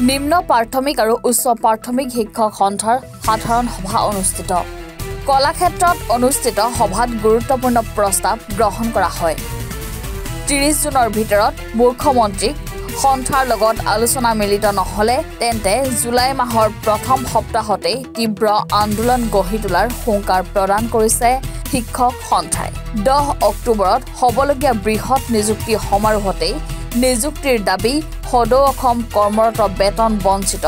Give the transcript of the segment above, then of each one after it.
নিম্ন প্ৰাথমিক আৰু উচ্চ প্ৰাথমিক শিক্ষক সন্থাৰ সাধাৰণ সভা অনুষ্ঠিত কলাক্ষেত্ৰত অনুষ্ঠিত সভাত গুৰুত্বপূৰ্ণ প্ৰস্তাৱ গ্ৰহণ কৰা হয় 30 জুনৰ ভিতৰত মুখ্যমন্ত্ৰীক সন্থাৰ লগত আলোচনা মিলিত নহলে তেন্তে জুলাই মাহৰ প্ৰথম সপ্তাহতে তীব্ৰ আন্দোলন গঢ়ি তোলাৰ হুংকাৰ প্ৰদান কৰিছে শিক্ষক সন্থাই 10 অক্টোবৰত হবলগীয়া বৃহৎ নিযুক্তি সমাৰোহতে নিযুক্তিৰ দাবী সদৌ অসম কৰ্মৰত বেতন বঞ্চিত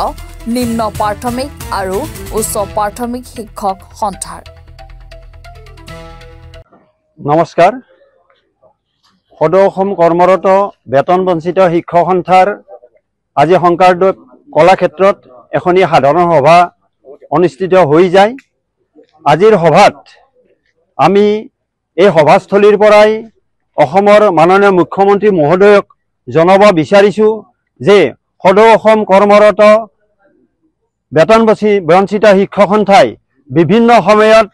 নিম্ন প্ৰাথমিক আৰু উচ্চ প্ৰাথমিক শিক্ষক সন্থাৰ নমস্কাৰ সদৌ অসম কৰ্মৰত বেতন বঞ্চিত শিক্ষক সন্থাৰ আজি সংকাৰদ্বীপ কলাক্ষেত্ৰত এখনি সাধাৰণ সভা অনুষ্ঠিত হৈ যায় আজিৰ সভাত আমি এই সভাস্থলীৰ পৰাই অসমৰ মাননীয় মুখ্যমন্ত্ৰী মহোদয়ক জনাব বিচাৰিছো যে সদৌ অসম কৰ্মৰত বেতন বঞ্চিত শিক্ষক সন্থাই বিভিন্ন সময়ত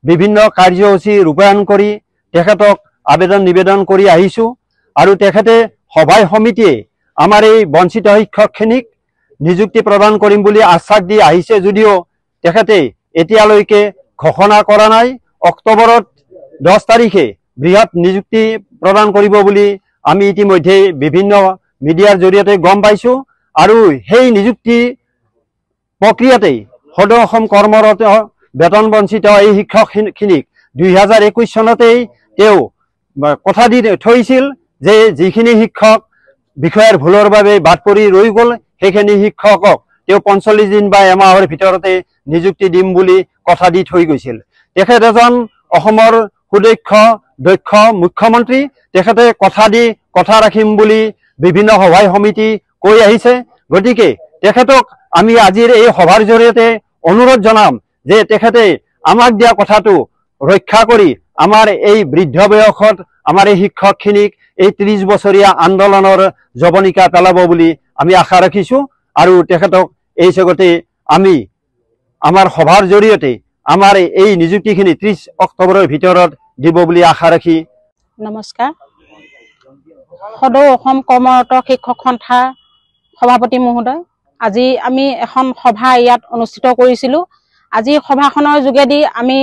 বিভিন্ন কাৰ্যসূচী ৰূপায়ণ কৰি তেখেতক আবেদন নিবেদন কৰি আহিছো আৰু তেখেতে সভাই সমিতিয়ে আমাৰ এই বঞ্চিত শিক্ষকখিনিক নিযুক্তি প্ৰদান কৰিম বুলি আশ্বাস দি আহিছে যদিও তেখেতে এতিয়ালৈকে ঘোষণা কৰা নাই অক্টোবৰত 10 তাৰিখে বৃহৎ নিযুক্তি প্ৰদান কৰিব বুলি আমি ইতিমধ্যে বিভিন্ন মিডিয়াৰ জৰিয়তে গম পাইছো আৰু সেই নিযুক্তি প্ৰক্ৰিয়াতে সদৌ অসম কৰ্মৰত বেতন বঞ্চিত এই শিক্ষকখিনিক 2021 চনতেই তেওঁ কথা দি থৈছিল যে যিখিনি শিক্ষক বিষয়ৰ ভুলৰ বাবে বাদ পৰি ৰৈ গ'ল সেইখিনি শিক্ষকক তেওঁ 45 দিন বা এমাহৰ ভিতৰতে নিযুক্তি দিম বুলি কথা দি থৈ গৈছিল তেখেত এজন অসমৰ সুদক্ষ দক্ষ মুখ্যমন্ত্ৰী তেখেতে কথা ৰাখিম বুলি বিভিন্ন সভাই সমিতি কৈ আহিছে গতিকে তেখেতক আমি আজিৰ এই সভাৰ জৰিয়তে অনুৰোধ জনাম যে তেখেতে আমাক দিয়া কথাটো ৰক্ষা কৰি আমাৰ এই বৃদ্ধ বয়সত আমাৰ এই শিক্ষকখিনিক এই 30 বছৰীয়া আন্দোলনৰ জবনিকা পেলাব বুলি আমি আশা ৰাখিছো আৰু তেখেতক এই জগতে আমি আমাৰ সভাৰ জৰিয়তে আমাৰ এই নিযুক্তিখিনি 30 অক্টোবৰৰ ভিতৰত দিব বুলি আশা ৰাখি নমস্কাৰ সদৌ অসম কৰ্মৰত শিক্ষক সন্থা সভাপতি মহোদয় আজি আমি এখন সভা ইয়াত অনুষ্ঠিত কৰিছিলো আজি সভাখনৰ যোগেদি আমি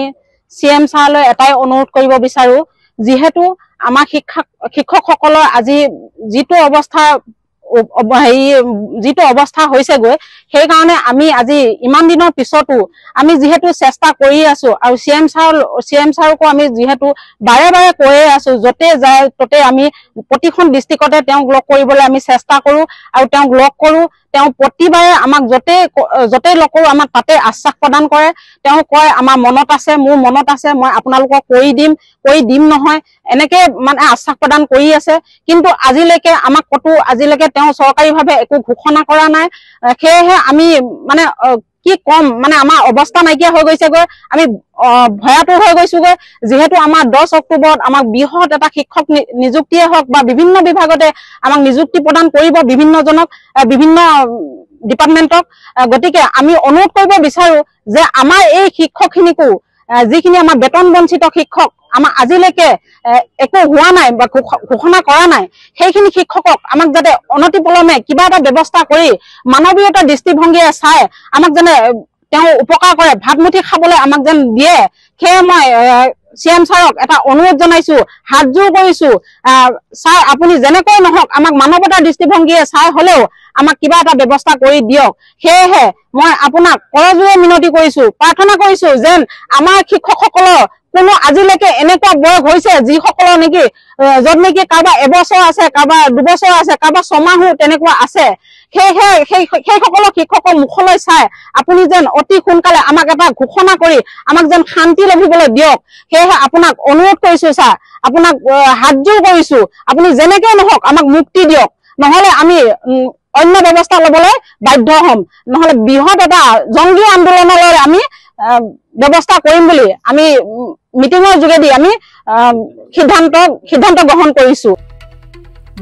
CM ছাৰলৈ এটাই অনুৰোধ কৰিব বিচাৰো যিহেতু আমাৰ শিক্ষকসকলৰ আজি যিটো অৱস্থা হৈছে গৈ সেই কাৰণে আমি আজি ইমান দিনৰ পিছতো আমি যেহেতু চেষ্টা কৰি আছো আৰু CM ছাৰকো আমি যেহেতু বাৰে বাৰে কৈয়ে আছো যতে যায় ততে আমি প্ৰতিখন ডিস্ট্ৰিক্টতে তেওঁক লগ কৰিবলৈ আমি চেষ্টা কৰো আৰু তেওঁক লগ কৰো তেওঁ প্ৰতিবাৰে আমাক যতে লগ কৰো আমাক তাতে আশ্বাস প্ৰদান কৰে তেওঁ কয় আমাৰ মনত আছে মোৰ মনত আছে মই আপোনালোকক কৰি দিম নহয় এনেকে মানে আশ্বাস প্ৰদান কৰি আছে কিন্তু আজিলৈকে আমাক আজিলৈকে তেওঁ চৰকাৰীভাৱে একো ঘোষণা কৰা নাই সেয়েহে আমি মানে কি কম মানে আমাৰ অৱস্থা নাইকিয়া হৈ গৈছেগৈ আমি ভয়াতুৰ হৈ গৈছোগৈ যেহেতু আমাৰ 10 অক্টোবৰত আমাক বৃহৎ এটা শিক্ষক নিযুক্তিয়ে হওক বা বিভিন্ন বিভাগতে আমাক নিযুক্তি প্ৰদান কৰিব বিভিন্নজনক বিভিন্ন ডিপাৰ্টমেণ্টক গতিকে আমি অনুৰোধ কৰিব বিচাৰো যে আমাৰ এই শিক্ষকখিনিকো যিখিনি আমাৰ বেতন বঞ্চিত শিক্ষক আমাৰ আজিলৈকে একো হোৱা নাই বা ঘোষণা কৰা নাই সেইখিনি শিক্ষকক আমাক যাতে অনতিপলমে কিবা এটা ব্যৱস্থা কৰি মানৱীয়তা দৃষ্টিভংগীৰে চাই আমাক যেনে তেওঁ উপকাৰ কৰে ভাতমুঠি খাবলৈ আমাক যেন দিয়ে সেয়ে মই CM ছাৰক এটা অনুৰোধ জনাইছো হাতজোৰ কৰিছো ছাৰ আপুনি যেনেকৈ নহওক আমাক মানৱতাৰ দৃষ্টিভংগীৰে চাই হলেও আমাক কিবা এটা ব্যৱস্থা কৰি দিয়ক সেয়েহে মই আপোনাক কৰজোৰে মিনতি কৰিছো প্ৰাৰ্থনা কৰিছো যেন আমাৰ শিক্ষকসকলৰ কোনো আজিলৈকে এনেকুৱা বয়স হৈছে যিসকলৰ নেকি যত নেকি কাৰোবাৰ এবছৰ আছে কাৰোবাৰ 2 বছৰ আছে কাৰোবাৰ 6 মাহো তেনেকুৱা আছে সেইসকলৰ শিক্ষকৰ মুখলৈ চাই আপুনি যেন অতি সোনকালে আমাক এটা ঘোষণা কৰি আমাক যেন শান্তি লভিবলৈ দিয়ক সেয়েহে আপোনাক অনুৰোধ কৰিছো ছাৰ আপোনাক হাতজোৰ কৰিছো আপুনি যেনেকৈ নহওক আমাক মুক্তি দিয়ক নহলে আমি অন্য ব্যৱস্থা লবলৈ বাধ্য হ'ম নহলে বৃহৎ এটা জংগী আন্দোলনলৈ আমি ব্যৱস্থা কৰিম বুলি আমি মিটিঙৰ যোগেদি আমি সিদ্ধান্ত গ্ৰহণ কৰিছো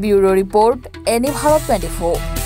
ব্যুৰো ৰিপৰ্ট এনি ভাৰত 24